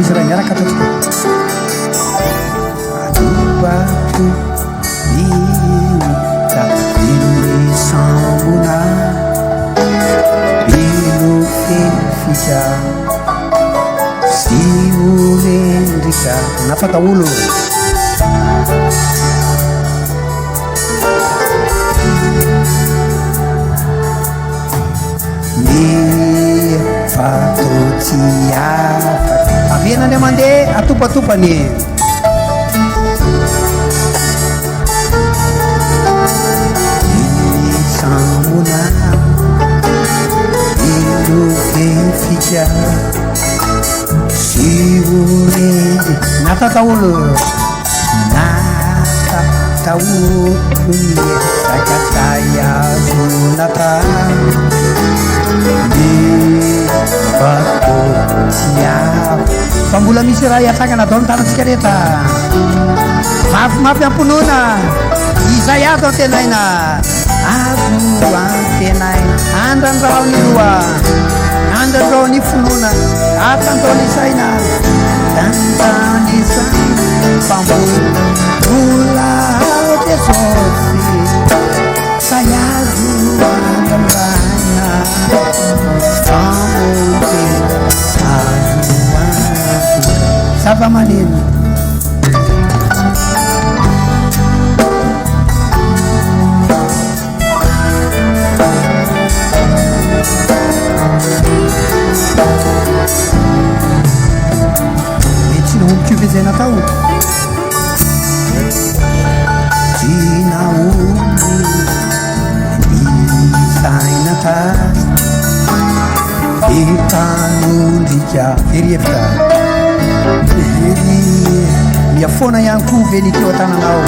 misy raha miaraka ataotsika adobako ita inisambona ilofefika sy olendrika nafata olo ny fatotsy afaka avenany mandeha atopatopany inisambona ilofefika sy olendry natataolo natataolo sakasay azonata fa mbola misy raha iatsakana atao ny tanatsika reta mafimafy amponona izay azo antenaina azo antenaina andrandrao ny loa andrandrao ny fonona atandao ny saina dandany saina fambola jesosy say azo andrandraina zava-maneno mety naomboky vezay natao tina omby misainata etanondrika verievika very miafona ihany koa veny teo an-tananao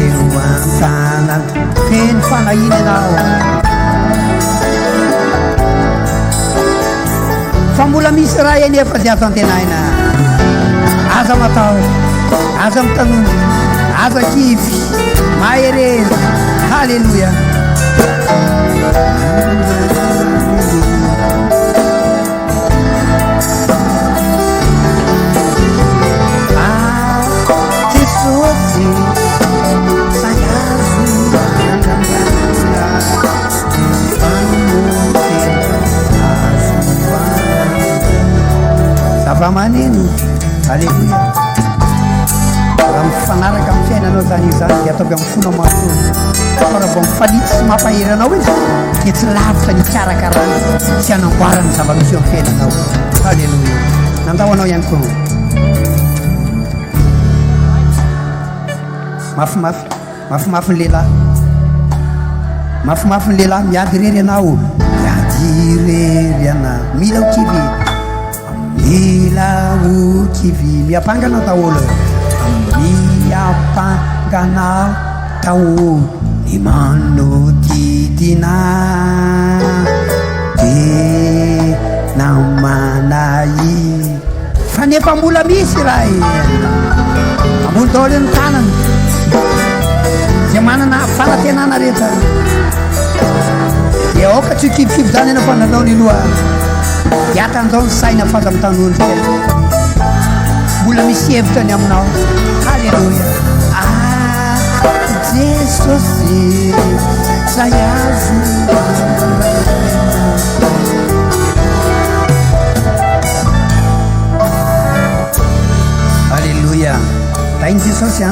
eo an-tana feny fanahiny anao fa mbola misy raha enefa zy azo antenaina aza matao aza mitanondry aza kivy maherery halleloia jesosy say azo andrandraina zava-maneno halleloia raha mifanaraka amin'ny fiainanao zany io zany dia ataovy amin'ny fona matoa fa raha vao mifality sy mampaheranao izy dia tsy lavitra ny karakarana sy anamboarany zava-misy eo amin'ny fiainanao halleloia nandao anao ihany koa mafimafy mafimafy ny lehilahy mafimafy ny lehilahy miady rery anao miady rery ana mila ho kivy mila ho kivy miapangana taolo miapangana taolo ny manodidina de namanay fa nefa mbola misy raha ambony daoly ny tanany zay manana fanatenana rehetra dia aoka tsy kivikivy zany ana fa nanao ny loha diatan'izao ny saina faza mitanondry mbola misy hevitra ny aminao halleloia jesosy say azo halleloia tainy jesosy